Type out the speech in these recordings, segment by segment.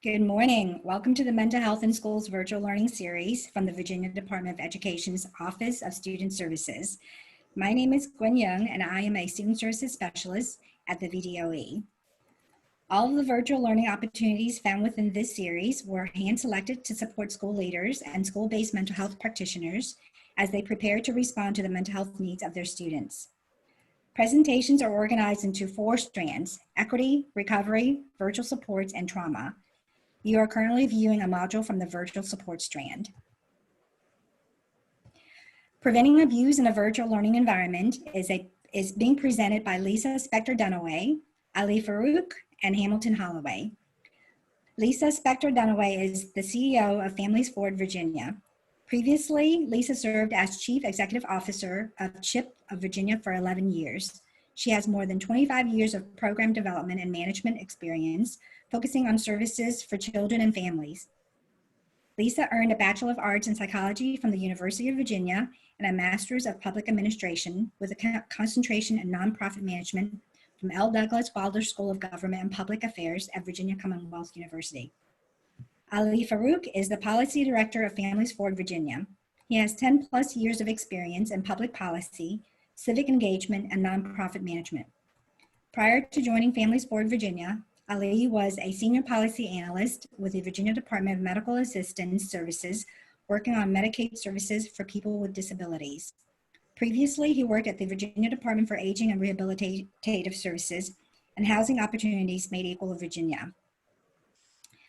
Good morning. Welcome to the Mental Health in Schools virtual learning series from the Virginia Department of Education's Office of Student Services. My name is Gwen Young, and I am a Student Services Specialist at the VDOE. All of the virtual learning opportunities found within this series were hand-selected to support school leaders and school-based mental health practitioners as they prepare to respond to the mental health needs of their students. Presentations are organized into 4 strands: equity, recovery, virtual supports, and trauma. You are currently viewing a module from the virtual support strand. Preventing abuse in a virtual learning environment is being presented by Lisa Specter-Dunaway, Ali Faruk, and Hamilton Holloway. Lisa Specter-Dunaway is the CEO of Families Forward Virginia. Previously, Lisa served as Chief Executive Officer of CHIP of Virginia for 11 years. She has more than 25 years of program development and management experience, focusing on services for children and families. Lisa earned a Bachelor of Arts in Psychology from the University of Virginia and a Master's of Public Administration with a concentration in nonprofit management from L. Douglas Wilder School of Government and Public Affairs at Virginia Commonwealth University. Ali Faruk is the Policy Director of Families Forward Virginia. He has 10 plus years of experience in public policy, civic engagement, and nonprofit management. Prior to joining Families Forward Virginia, Ali was a senior policy analyst with the Virginia Department of Medical Assistance Services, working on Medicaid services for people with disabilities. Previously, he worked at the Virginia Department for Aging and Rehabilitative Services and Housing Opportunities Made Equal of Virginia.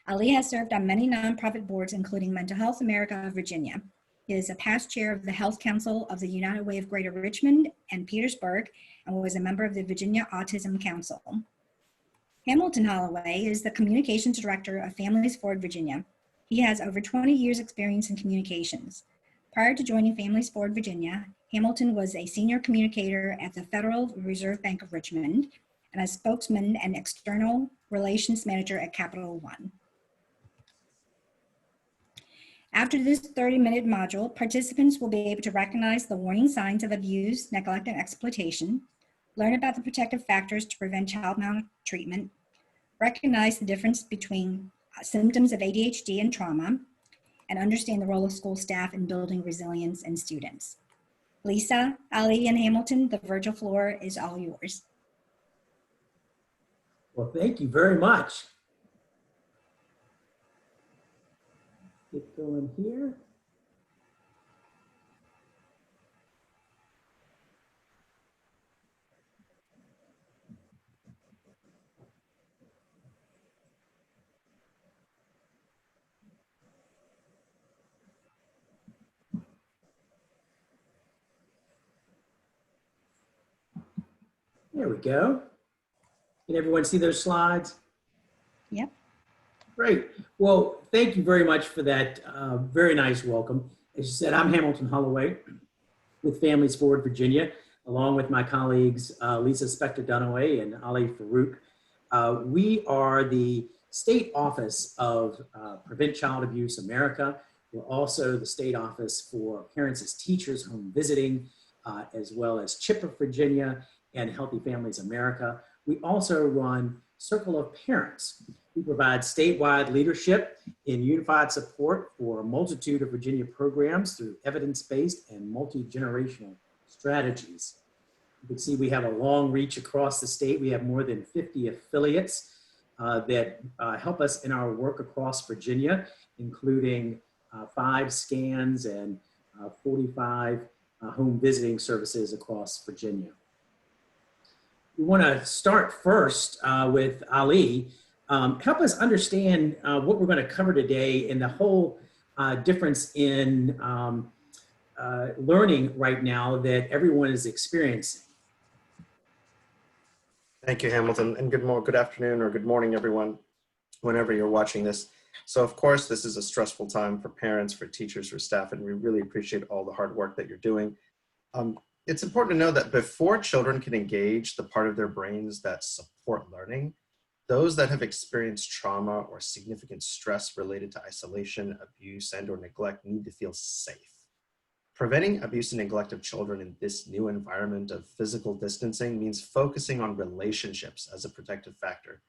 Ali has served on many nonprofit boards, including Mental Health America of Virginia. He is a past chair of the Health Council of the United Way of Greater Richmond and Petersburg, and was a member of the Virginia Autism Council. Hamilton Holloway is the Communications Director of Families Forward Virginia. He has over 20 years experience in communications. Prior to joining Families Forward Virginia, Hamilton was a senior communicator at the Federal Reserve Bank of Richmond and a spokesman and external relations manager at Capital One. After this 30-minute module, participants will be able to recognize the warning signs of abuse, neglect, and exploitation, learn about the protective factors to prevent child maltreatment, recognize the difference between symptoms of ADHD and trauma, and understand the role of school staff in building resilience in students. Lisa, Ali, and Hamilton, the virtual floor is all yours. Well, thank you very much. Get going here. There we go. Can everyone see those slides? Yep. Great. Well, thank you very much for that very nice welcome. As you said, I'm Hamilton Holloway with Families Forward Virginia, along with my colleagues Lisa Specter-Dunaway and Ali Faruk. We are the State Office of Prevent Child Abuse America. We're also the State Office for Parents as Teachers Home Visiting, as well as CHIP of Virginia and Healthy Families America. We also run Circle of Parents. We provide statewide leadership in unified support for a multitude of Virginia programs through evidence-based and multi-generational strategies. You can see we have a long reach across the state. We have more than 50 affiliates that help us in our work across Virginia, including 5 scans and 45 home visiting services across Virginia. We want to start first with Ali. Help us understand what we're going to cover today and the whole difference in learning right now that everyone is experiencing. Thank you, Hamilton, and good afternoon or good morning, everyone, whenever you're watching this. So, of course, this is a stressful time for parents, for teachers, for staff, and we really appreciate all the hard work that you're doing. It's important to know that before children can engage the part of their brains that support learning, those that have experienced trauma or significant stress related to isolation, abuse, and/or neglect need to feel safe. Preventing abuse and neglect of children in this new environment of physical distancing means focusing on relationships as a protective factor,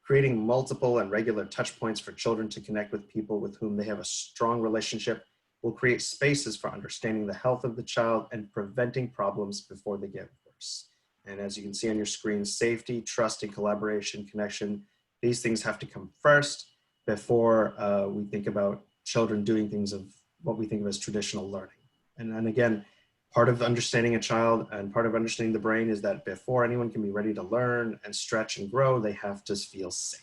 Creating multiple and regular touch points for children to connect with people with whom they have a strong relationship will create spaces for understanding the health of the child and preventing problems before they get worse. And as you can see on your screen, safety, trust, and collaboration, connection, these things have to come first before we think about children doing things of what we think of as traditional learning. And then again, part of understanding a child and part of understanding the brain is that before anyone can be ready to learn and stretch and grow, they have to feel safe.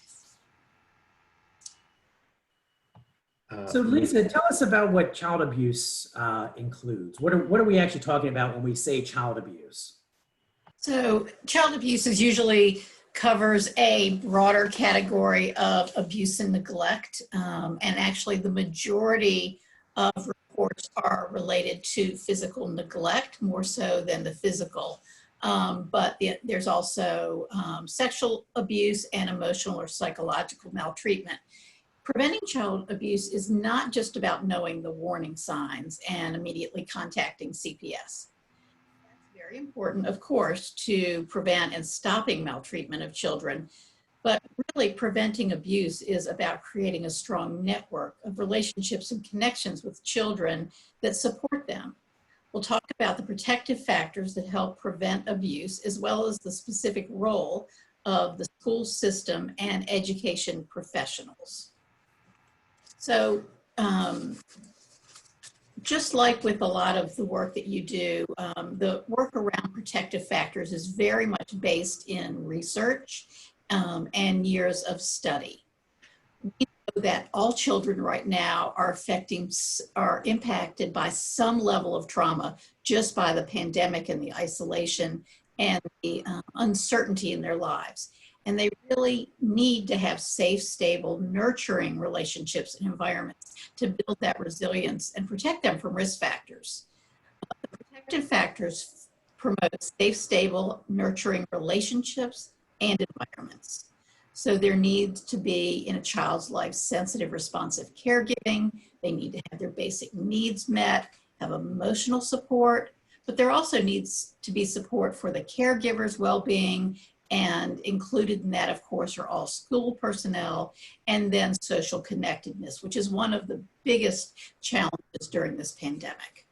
So Lisa, tell us about what child abuse includes. What are we actually talking about when we say child abuse? So child abuse is usually covers a broader category of abuse and neglect. And actually the majority of reports are related to physical neglect more so than the physical. But there's also sexual abuse and emotional or psychological maltreatment. Preventing child abuse is not just about knowing the warning signs and immediately contacting CPS. That's very important, of course, to prevent and stopping maltreatment of children. But really preventing abuse is about creating a strong network of relationships and connections with children that support them. We'll talk about the protective factors that help prevent abuse, as well as the specific role of the school system and education professionals. So just like with a lot of the work that you do, the work around protective factors is very much based in research and years of study. We know that all children right now are impacted by some level of trauma just by the pandemic and the isolation and the uncertainty in their lives. And they really need to have safe, stable, nurturing relationships and environments to build that resilience and protect them from risk factors. The protective factors promote safe, stable, nurturing relationships and environments. So there needs to be in a child's life sensitive, responsive caregiving. They need to have their basic needs met, have emotional support, but there also needs to be support for the caregiver's well-being, and included in that, of course, are all school personnel and then social connectedness, which is one of the biggest challenges during this pandemic.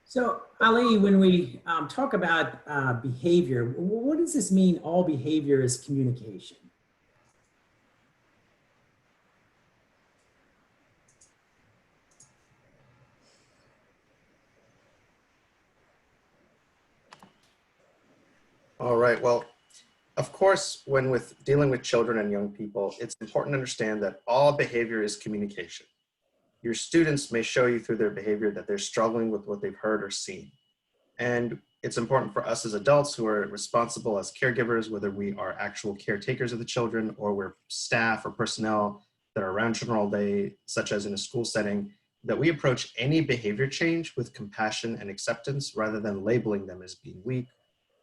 So Ali, when we talk about behavior, what does this mean, all behavior is communication? All right, well, of course, when dealing with children and young people, it's important to understand that all behavior is communication. Your students may show you through their behavior that they're struggling with what they've heard or seen. And it's important for us as adults who are responsible as caregivers, whether we are actual caretakers of the children or we're staff or personnel that are around children all day, such as in a school setting, that we approach any behavior change with compassion and acceptance rather than labeling them as being weak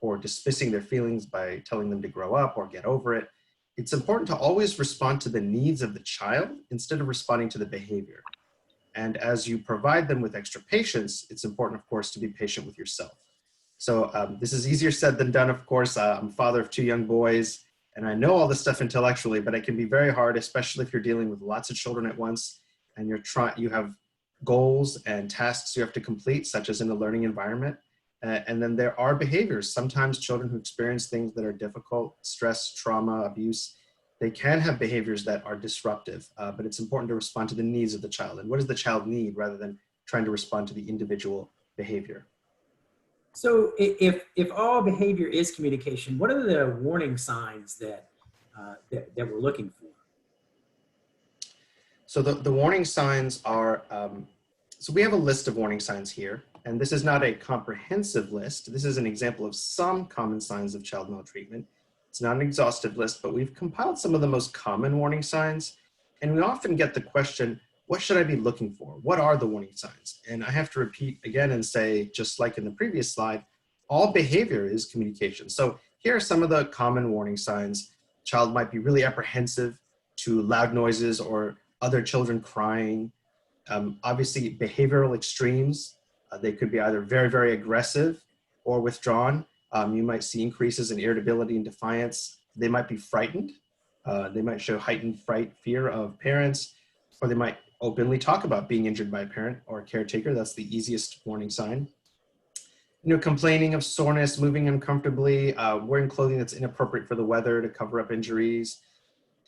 or dismissing their feelings by telling them to grow up or get over it. It's important to always respond to the needs of the child instead of responding to the behavior. And as you provide them with extra patience, it's important, of course, to be patient with yourself. So this is easier said than done, of course. I'm a father of 2 young boys, and I know all this stuff intellectually, but it can be very hard, especially if you're dealing with lots of children at once and you have goals and tasks you have to complete, such as in a learning environment. And then there are behaviors. Sometimes children who experience things that are difficult, stress, trauma, abuse, they can have behaviors that are disruptive, but it's important to respond to the needs of the child. And what does the child need rather than trying to respond to the individual behavior? So if all behavior is communication, what are the warning signs that we're looking for? So the warning signs are, so we have a list of warning signs here, and this is not a comprehensive list. This is an example of some common signs of child maltreatment. It's not an exhaustive list, but we've compiled some of the most common warning signs. And we often get the question, what should I be looking for? What are the warning signs? And I have to repeat again and say, just like in the previous slide, all behavior is communication. So here are some of the common warning signs. Child might be really apprehensive to loud noises or other children crying. Obviously, behavioral extremes. They could be either very, very aggressive or withdrawn. You might see increases in irritability and defiance, They might be frightened. They might show heightened fear of parents, or they might openly talk about being injured by a parent or a caretaker. That's the easiest warning sign. Complaining of soreness, moving uncomfortably, wearing clothing that's inappropriate for the weather to cover up injuries.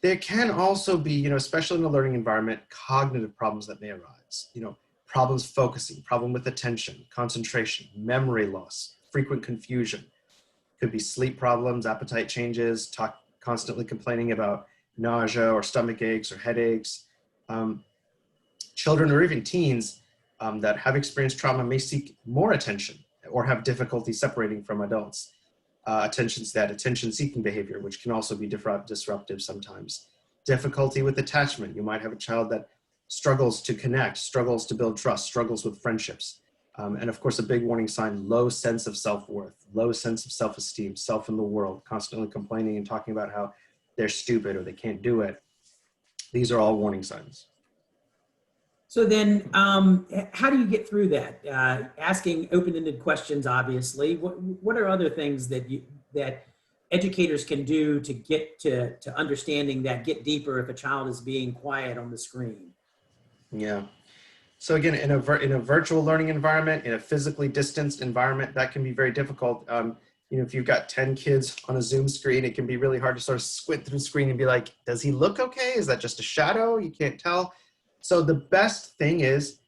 There can also be, especially in a learning environment, cognitive problems that may arise. Problems focusing, problem with attention, concentration, memory loss, frequent confusion. Could be sleep problems, appetite changes, constantly complaining about nausea or stomach aches or headaches. Children or even teens that have experienced trauma may seek more attention or have difficulty separating from adults. Attention-seeking behavior, which can also be disruptive sometimes. Difficulty with attachment. You might have a child that struggles to connect, struggles to build trust, struggles with friendships. And of course, a big warning sign, low sense of self-worth, low sense of self-esteem, self in the world, constantly complaining and talking about how they're stupid or they can't do it. These are all warning signs. So then, how do you get through that? Asking open-ended questions, obviously. What are other things that educators can do to get to understanding that, get deeper if a child is being quiet on the screen? Yeah. So again, in a virtual learning environment, in a physically distanced environment, that can be very difficult. If you've got 10 kids on a Zoom screen, it can be really hard to sort of squint through the screen and be like, does he look okay? Is that just a shadow? You can't tell. So the best thing is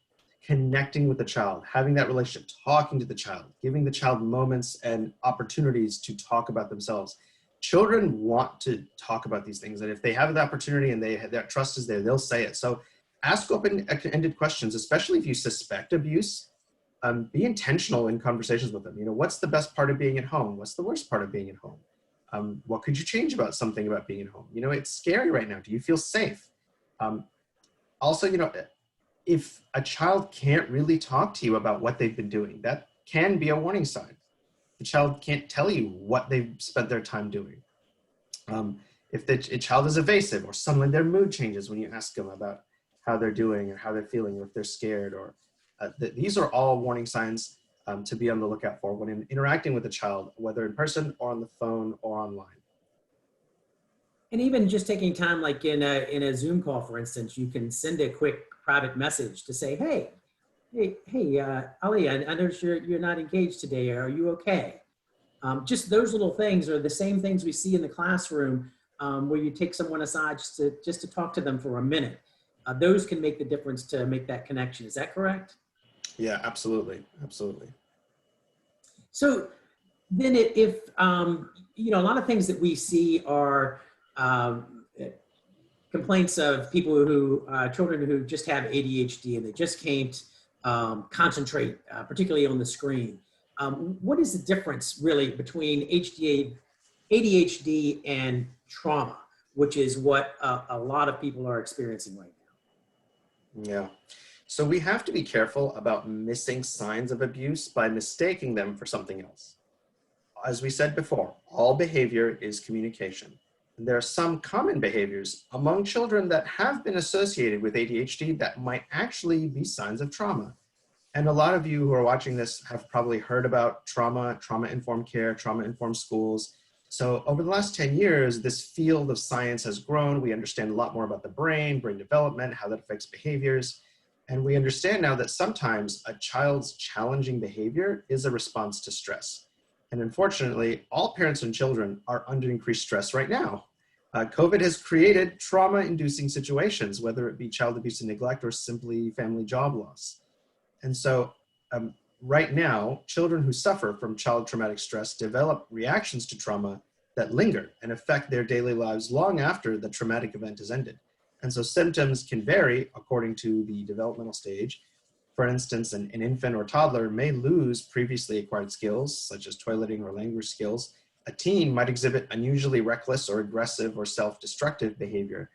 connecting with the child, having that relationship, talking to the child, giving the child moments and opportunities to talk about themselves. Children want to talk about these things. And if they have the opportunity and that trust is there, they'll say it. So ask open-ended questions, especially if you suspect abuse. Be intentional in conversations with them. What's the best part of being at home? What's the worst part of being at home? What could you change about something about being at home? It's scary right now. Do you feel safe? Also, if a child can't really talk to you about what they've been doing, that can be a warning sign. The child can't tell you what they've spent their time doing. If the child is evasive, or suddenly their mood changes when you ask them about how they're doing or how they're feeling, or if they're scared, or these are all warning signs to be on the lookout for when interacting with a child, whether in person or on the phone or online. And even just taking time, like in a Zoom call, for instance, you can send a quick private message to say, hey, Ali, I noticed you're not engaged today. Are you okay? Just those little things are the same things we see in the classroom where you take someone aside just to talk to them for a minute. Those can make the difference to make that connection. Is that correct? Yeah, absolutely. Absolutely. So then if a lot of things that we see are complaints of people children who just have ADHD and they just can't concentrate, particularly on the screen. What is the difference really between ADHD and trauma, which is what a lot of people are experiencing right now? Yeah. So we have to be careful about missing signs of abuse by mistaking them for something else. As we said before, all behavior is communication. And there are some common behaviors among children that have been associated with ADHD that might actually be signs of trauma. And a lot of you who are watching this have probably heard about trauma-informed care, trauma-informed schools. So over the last 10 years, this field of science has grown. We understand a lot more about the brain development, how that affects behaviors. And we understand now that sometimes a child's challenging behavior is a response to stress. And unfortunately, all parents and children are under increased stress right now. COVID has created trauma-inducing situations, whether it be child abuse and neglect or simply family job loss. And so right now, children who suffer from child traumatic stress develop reactions to trauma that linger and affect their daily lives long after the traumatic event has ended. And so symptoms can vary according to the developmental stage. For instance, an infant or toddler may lose previously acquired skills, such as toileting or language skills. A teen might exhibit unusually reckless or aggressive or self-destructive behavior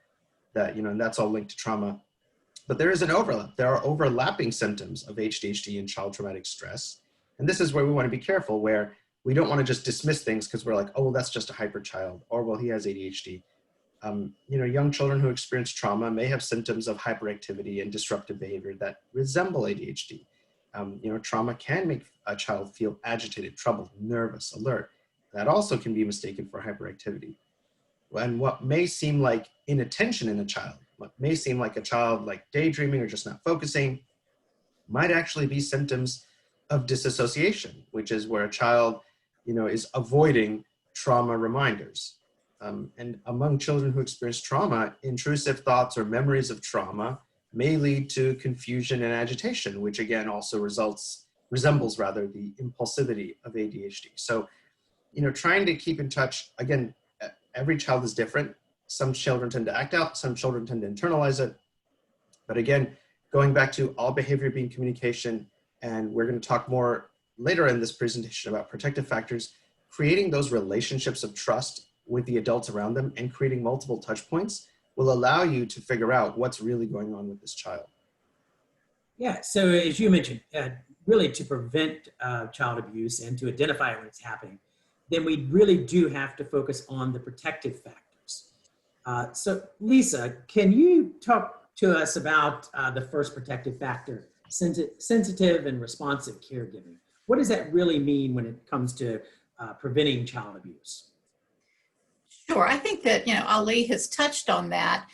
and that's all linked to trauma. But there is an overlap. There are overlapping symptoms of ADHD and child traumatic stress. And this is where we want to be careful, where we don't want to just dismiss things because we're like, oh, well, that's just a hyper child, or well, he has ADHD. Young children who experience trauma may have symptoms of hyperactivity and disruptive behavior that resemble ADHD. Trauma can make a child feel agitated, troubled, nervous, alert. That also can be mistaken for hyperactivity. And what may seem like inattention in a child, what may seem like a child like daydreaming or just not focusing, might actually be symptoms of disassociation, which is where a child, is avoiding trauma reminders. And among children who experience trauma, intrusive thoughts or memories of trauma may lead to confusion and agitation, which again also resembles the impulsivity of ADHD. So, trying to keep in touch, again, every child is different. Some children tend to act out, some children tend to internalize it. But again, going back to all behavior being communication, and we're going to talk more later in this presentation about protective factors, creating those relationships of trust with the adults around them and creating multiple touch points will allow you to figure out what's really going on with this child. Yeah, so as you mentioned, really to prevent child abuse and to identify when it's happening, then we really do have to focus on the protective factors. So Lisa, can you talk to us about the first protective factor, sensitive and responsive caregiving? What does that really mean when it comes to preventing child abuse? Sure. I think that, Ali has touched on that,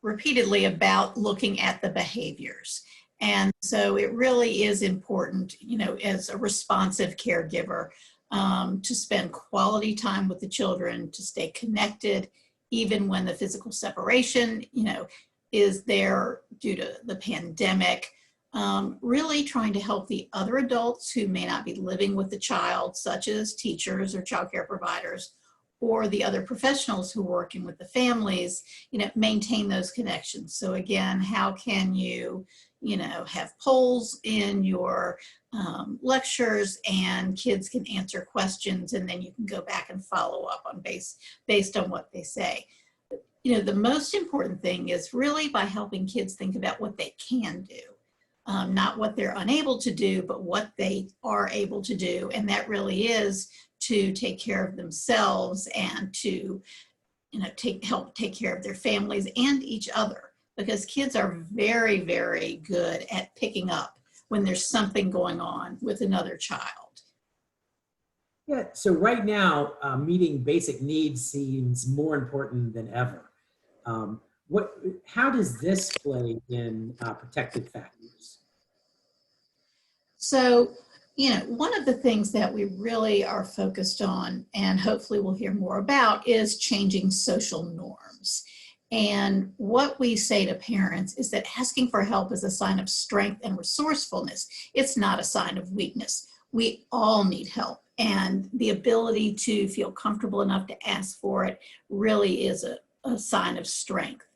repeatedly about looking at the behaviors. And so it really is important, as a responsive caregiver, to spend quality time with the children, to stay connected, even when the physical separation, is there due to the pandemic. Really trying to help the other adults who may not be living with the child, such as teachers or childcare providers, or the other professionals who are working with the families, maintain those connections. So again, how can you, have polls in your lectures and kids can answer questions, and then you can go back and follow up on based on what they say. The most important thing is really by helping kids think about what they can do. Not what they're unable to do, but what they are able to do. And that really is to take care of themselves and to, help take care of their families and each other, because kids are very, very good at picking up when there's something going on with another child. Yeah, so right now, meeting basic needs seems more important than ever. How does this play in protective factors? So, one of the things that we really are focused on, and hopefully we'll hear more about, is changing social norms. And what we say to parents is that asking for help is a sign of strength and resourcefulness. It's not a sign of weakness. We all need help, and the ability to feel comfortable enough to ask for it really is a sign of strength.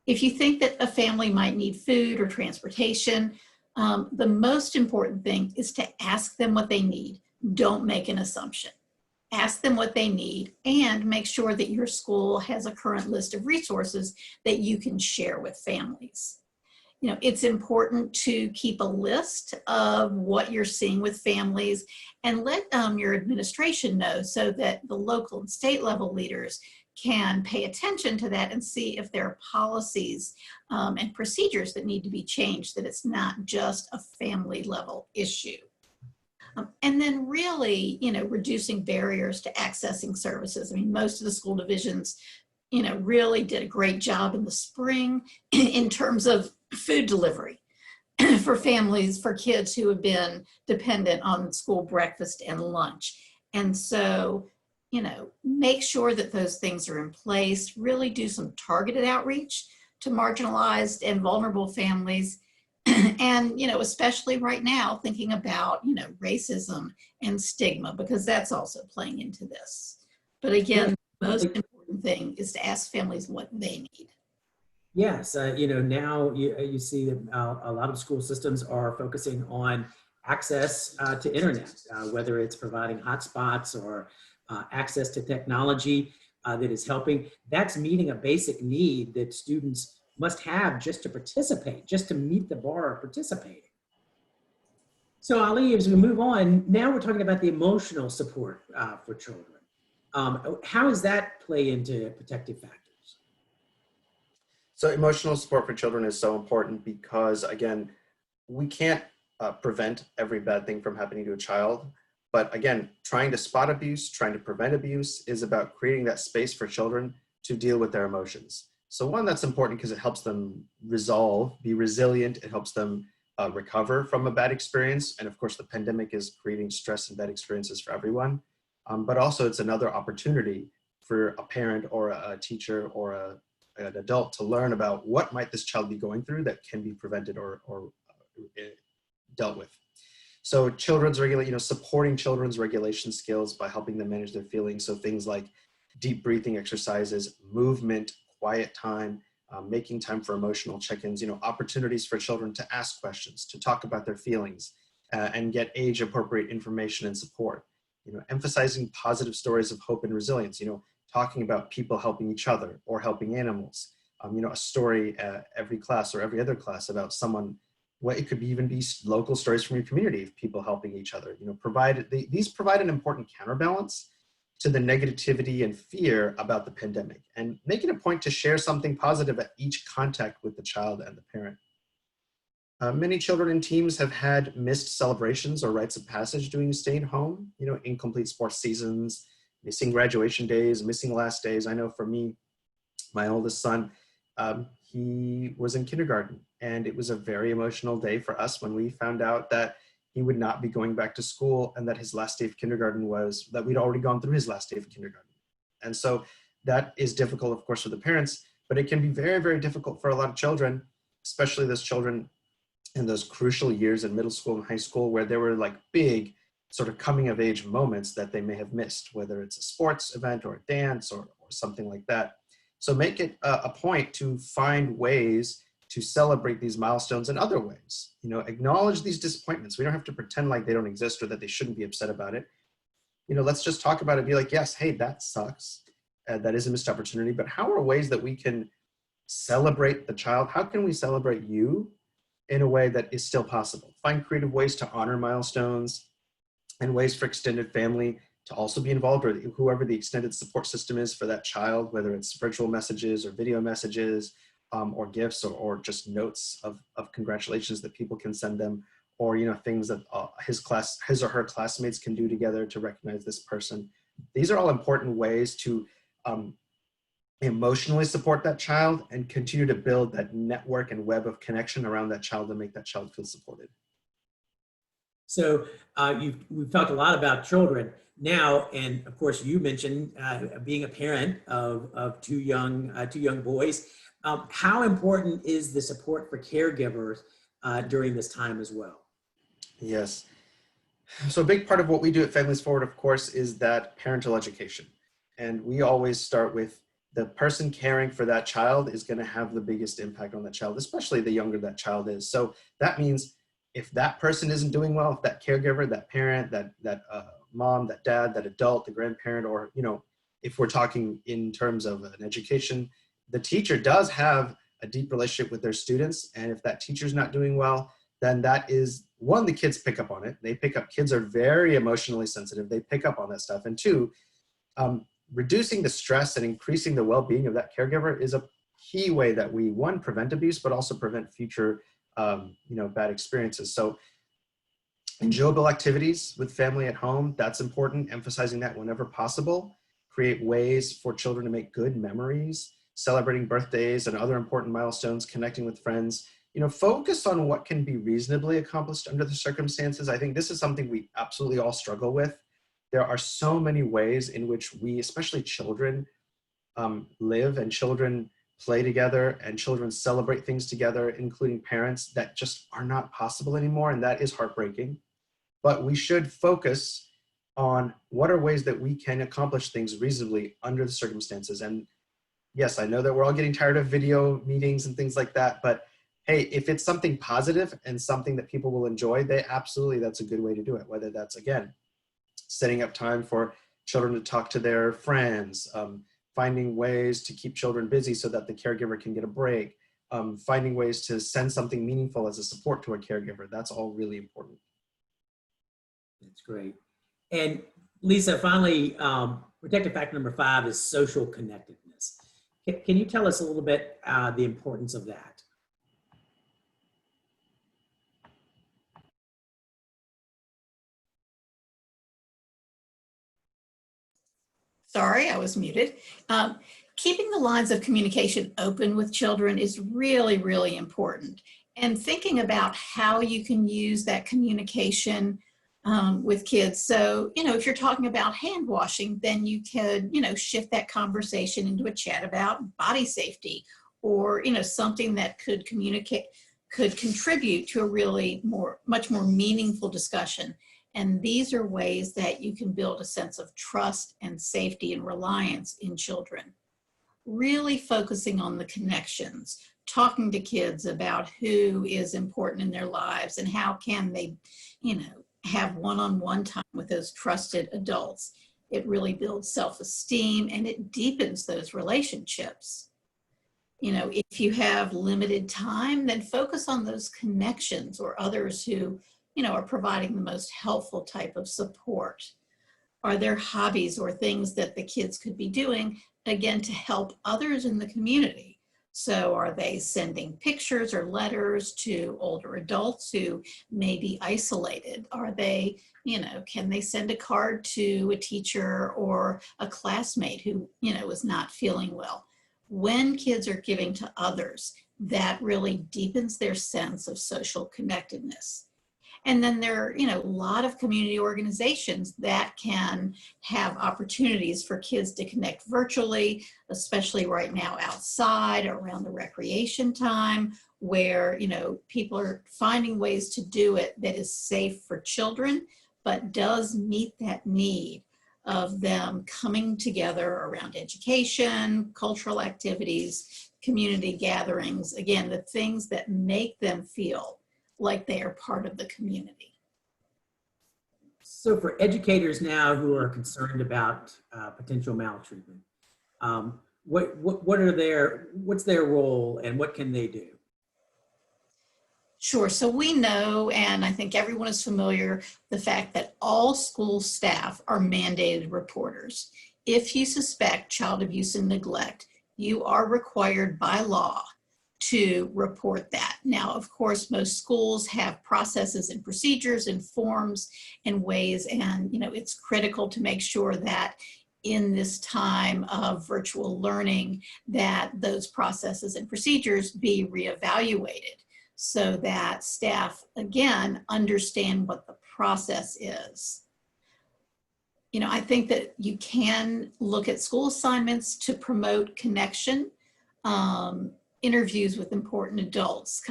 If you think that a family might need food or transportation, the most important thing is to ask them what they need. Don't make an assumption. Ask them what they need and make sure that your school has a current list of resources that you can share with families. It's important to keep a list of what you're seeing with families and let your administration know so that the local and state level leaders can pay attention to that and see if there are policies and procedures that need to be changed, that it's not just a family level issue. And then really, reducing barriers to accessing services. I mean, most of the school divisions, really did a great job in the spring in terms of food delivery for families, for kids who have been dependent on school breakfast and lunch. And so, make sure that those things are in place, really do some targeted outreach to marginalized and vulnerable families. And, especially right now, thinking about, racism and stigma, because that's also playing into this. But again, the most important thing is to ask families what they need. Yes, now you see that a lot of school systems are focusing on access to internet, whether it's providing hotspots or access to technology that is helping. That's meeting a basic need that students must have just to participate, just to meet the bar of participating. So Ali, as we move on, now we're talking about the emotional support for children. How does that play into protective factors? So emotional support for children is so important because, again, we can't prevent every bad thing from happening to a child, But again, trying to spot abuse, trying to prevent abuse is about creating that space for children to deal with their emotions. So one, that's important because it helps them resolve, be resilient. It helps them recover from a bad experience. And of course, the pandemic is creating stress and bad experiences for everyone. But also it's another opportunity for a parent or a teacher or an adult to learn about what might this child be going through that can be prevented or dealt with. So supporting children's regulation skills by helping them manage their feelings. So things like deep breathing exercises, movement, quiet time, making time for emotional check-ins, opportunities for children to ask questions, to talk about their feelings, and get age-appropriate information and support. Emphasizing positive stories of hope and resilience, talking about people helping each other or helping animals. A story every class or every other class about someone. It could even be local stories from your community of people helping each other. These provide an important counterbalance to the negativity and fear about the pandemic, and making a point to share something positive at each contact with the child and the parent. Many children and teams have had missed celebrations or rites of passage doing staying home, incomplete sports seasons, missing graduation days, missing last days. I know for me, my oldest son, he was in kindergarten, and it was a very emotional day for us when we found out that he would not be going back to school and that his last day of kindergarten that we'd already gone through his last day of kindergarten. And so that is difficult, of course, for the parents, but it can be very, very difficult for a lot of children, especially those children in those crucial years in middle school and high school where there were like big sort of coming of age moments that they may have missed, whether it's a sports event or a dance or something like that. So make it a point to find ways to celebrate these milestones in other ways. Acknowledge these disappointments. We don't have to pretend like they don't exist or that they shouldn't be upset about it. Let's just talk about it, be like, yes, hey, that sucks. That is a missed opportunity, but how are ways that we can celebrate the child? How can we celebrate you in a way that is still possible? Find creative ways to honor milestones and ways for extended family to also be involved, or whoever the extended support system is for that child, whether it's virtual messages or video messages, or gifts or just notes of congratulations that people can send them, or things that his or her classmates can do together to recognize this person. These are all important ways to emotionally support that child and continue to build that network and web of connection around that child and make that child feel supported. So we've talked a lot about children now, and of course you mentioned being a parent of two young boys. How important is the support for caregivers during this time as well? Yes. So a big part of what we do at Families Forward, of course, is that parental education. And we always start with the person caring for that child is going to have the biggest impact on that child, especially the younger that child is. So that means if that person isn't doing well, if that caregiver, that parent, that mom, that dad, that adult, the grandparent, or, if we're talking in terms of an education, the teacher does have a deep relationship with their students. And if that teacher's not doing well, then that is, one, the kids pick up on it. Kids are very emotionally sensitive. They pick up on that stuff. And two, reducing the stress and increasing the well-being of that caregiver is a key way that we, one, prevent abuse, but also prevent future, bad experiences. So enjoyable activities with family at home, that's important, emphasizing that whenever possible. Create ways for children to make good memories, celebrating birthdays and other important milestones, connecting with friends. Focus on what can be reasonably accomplished under the circumstances. I think this is something we absolutely all struggle with. There are so many ways in which we, especially children, live, and children play together, and children celebrate things together, including parents, that just are not possible anymore. And that is heartbreaking. But we should focus on what are ways that we can accomplish things reasonably under the circumstances. And yes, I know that we're all getting tired of video meetings and things like that, but hey, if it's something positive and something that people will enjoy, that's a good way to do it. Whether that's, again, setting up time for children to talk to their friends, finding ways to keep children busy so that the caregiver can get a break, finding ways to send something meaningful as a support to a caregiver. That's all really important. That's great. And Lisa, finally, protective factor number 5 is social connectedness. Can you tell us a little bit the importance of that? Sorry, I was muted. Keeping the lines of communication open with children is really, really important. And thinking about how you can use that communication with kids. So, if you're talking about hand washing, then you could, shift that conversation into a chat about body safety, or, something that could contribute to a really much more meaningful discussion. And these are ways that you can build a sense of trust and safety and reliance in children. Really focusing on the connections, talking to kids about who is important in their lives and how can they, have one-on-one time with those trusted adults. It really builds self-esteem and it deepens those relationships. If you have limited time, then focus on those connections or others who, are providing the most helpful type of support. Are there hobbies or things that the kids could be doing, again, to help others in the community? So are they sending pictures or letters to older adults who may be isolated? Are they, can they send a card to a teacher or a classmate who, is not feeling well? When kids are giving to others, that really deepens their sense of social connectedness. And then there are, a lot of community organizations that can have opportunities for kids to connect virtually, especially right now outside around the recreation time, where, people are finding ways to do it that is safe for children, but does meet that need of them coming together around education, cultural activities, community gatherings, again, the things that make them feel like they are part of the community. So for educators now who are concerned about potential maltreatment, what's their role and what can they do? Sure. So we know, and I think everyone is familiar, the fact that all school staff are mandated reporters. If you suspect child abuse and neglect, you are required by law to report that. Now, of course, most schools have processes and procedures and forms and ways, and it's critical to make sure that in this time of virtual learning that those processes and procedures be reevaluated so that staff, again, understand what the process is. I think that you can look at school assignments to promote connection, interviews with important adults,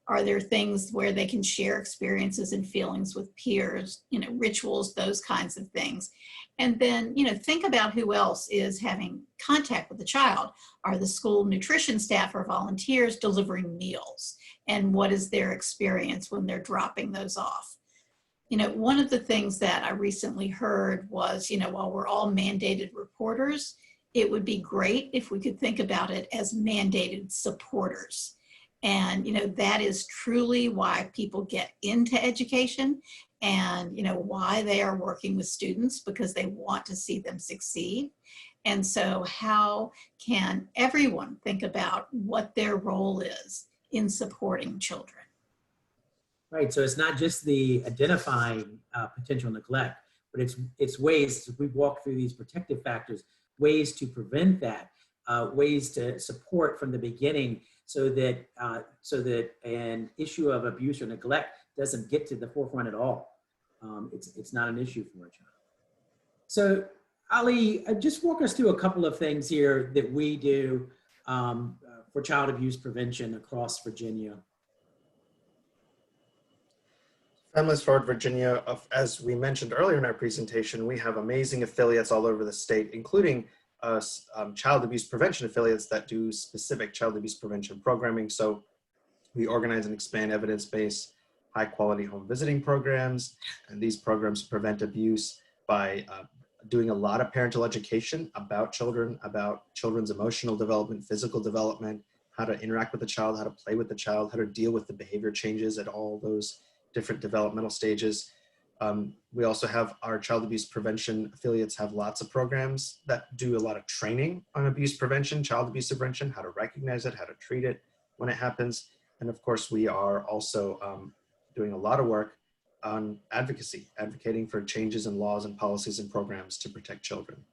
are there things where they can share experiences and feelings with peers, rituals, those kinds of things. And then, think about who else is having contact with the child. Are the school nutrition staff or volunteers delivering meals? And what is their experience when they're dropping those off? One of the things that I recently heard was, while we're all mandated reporters, it would be great if we could think about it as mandated supporters. And, that is truly why people get into education and, why they are working with students, because they want to see them succeed. And so how can everyone think about what their role is in supporting children? Right, so it's not just the identifying potential neglect, but it's ways, as we walk through these protective factors, ways to prevent that, ways to support from the beginning so that an issue of abuse or neglect doesn't get to the forefront at all. It's not an issue for a child. So Ali, just walk us through a couple of things here that we do for child abuse prevention across Virginia. Families Forward Virginia, as we mentioned earlier in our presentation, we have amazing affiliates all over the state, including child abuse prevention affiliates that do specific child abuse prevention programming. So we organize and expand evidence-based, high-quality home visiting programs, and these programs prevent abuse by doing a lot of parental education about children's emotional development, physical development, how to interact with the child, how to play with the child, how to deal with the behavior changes at all those different developmental stages. We also have our child abuse prevention affiliates have lots of programs that do a lot of training on abuse prevention, child abuse prevention, how to recognize it, how to treat it when it happens. And of course, we are also doing a lot of work on advocacy, advocating for changes in laws and policies and programs to protect children.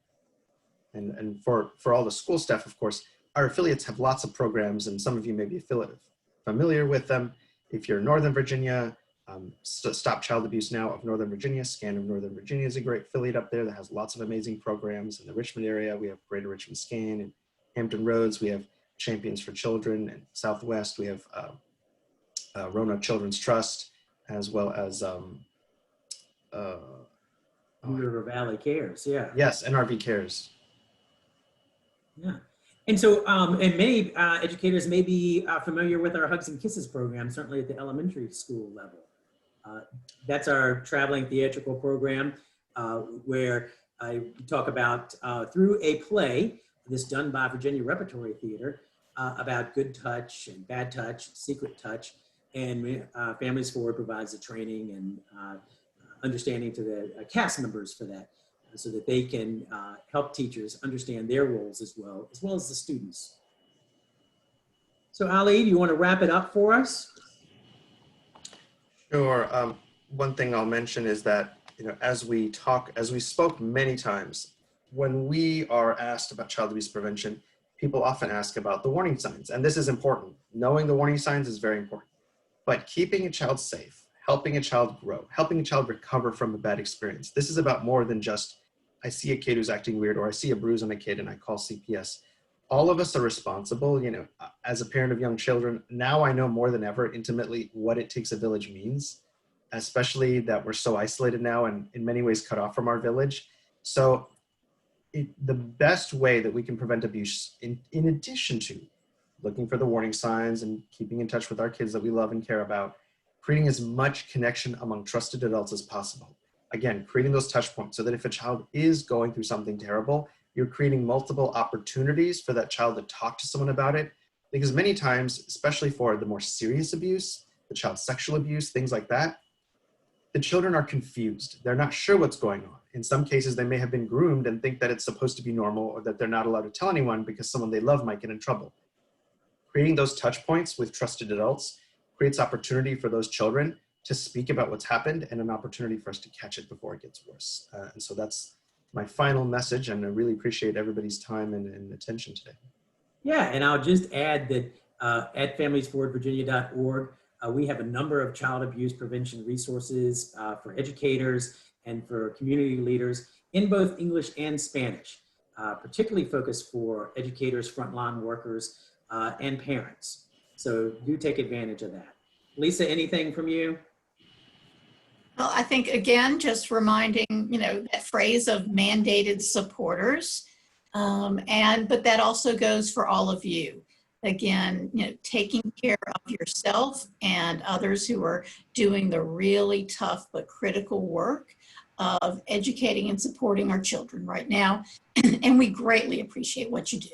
And for all the school staff, of course, our affiliates have lots of programs, and some of you may be familiar with them. If you're in Northern Virginia, Stop Child Abuse Now of Northern Virginia, SCAN of Northern Virginia is a great affiliate up there that has lots of amazing programs. In the Richmond area, we have Greater Richmond SCAN. In Hampton Roads, we have Champions for Children. And Southwest, we have Rona Children's Trust, as well as River Valley Cares, yeah. yes, NRV Cares. Yeah. And so, and many educators may be familiar with our Hugs and Kisses program, certainly at the elementary school level. That's our traveling theatrical program where I talk about, through a play, this done by Virginia Repertory Theater, about good touch and bad touch, secret touch, and Families Forward provides the training and understanding to the cast members for that, so that they can help teachers understand their roles as well as the students. So Ali, do you want to wrap it up for us? Sure. One thing I'll mention is that, as we spoke many times, when we are asked about child abuse prevention, people often ask about the warning signs, and this is important. Knowing the warning signs is very important, but keeping a child safe, helping a child grow, helping a child recover from a bad experience. This is about more than just, I see a kid who's acting weird, or I see a bruise on a kid and I call CPS. All of us are responsible, as a parent of young children. Now I know more than ever intimately what it takes a village means, especially that we're so isolated now and in many ways cut off from our village. So the best way that we can prevent abuse, in addition to looking for the warning signs and keeping in touch with our kids that we love and care about, creating as much connection among trusted adults as possible. Again, creating those touch points so that if a child is going through something terrible, you're creating multiple opportunities for that child to talk to someone about it. Because many times, especially for the more serious abuse, the child sexual abuse, things like that, the children are confused. They're not sure what's going on. In some cases, they may have been groomed and think that it's supposed to be normal, or that they're not allowed to tell anyone because someone they love might get in trouble. Creating those touch points with trusted adults creates opportunity for those children to speak about what's happened, and an opportunity for us to catch it before it gets worse. And so that's my final message, and I really appreciate everybody's time and attention today. Yeah, and I'll just add that at familiesforwardvirginia.org, we have a number of child abuse prevention resources for educators and for community leaders in both English and Spanish, particularly focused for educators, frontline workers, and parents. So do take advantage of that. Lisa, anything from you? Well, I think, again, just reminding, that phrase of mandated supporters, but that also goes for all of you. Again, taking care of yourself and others who are doing the really tough but critical work of educating and supporting our children right now. And we greatly appreciate what you do.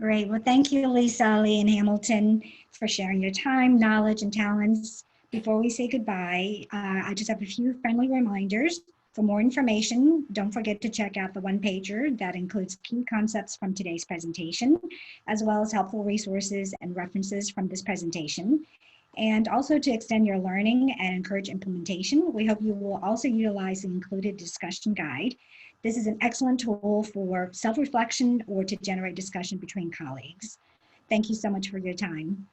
Great. Well, thank you, Lisa, Ali, and Hamilton, for sharing your time, knowledge, and talents. Before we say goodbye, I just have a few friendly reminders. For more information, don't forget to check out the one-pager that includes key concepts from today's presentation, as well as helpful resources and references from this presentation. And also, to extend your learning and encourage implementation, we hope you will also utilize the included discussion guide. This is an excellent tool for self-reflection or to generate discussion between colleagues. Thank you so much for your time.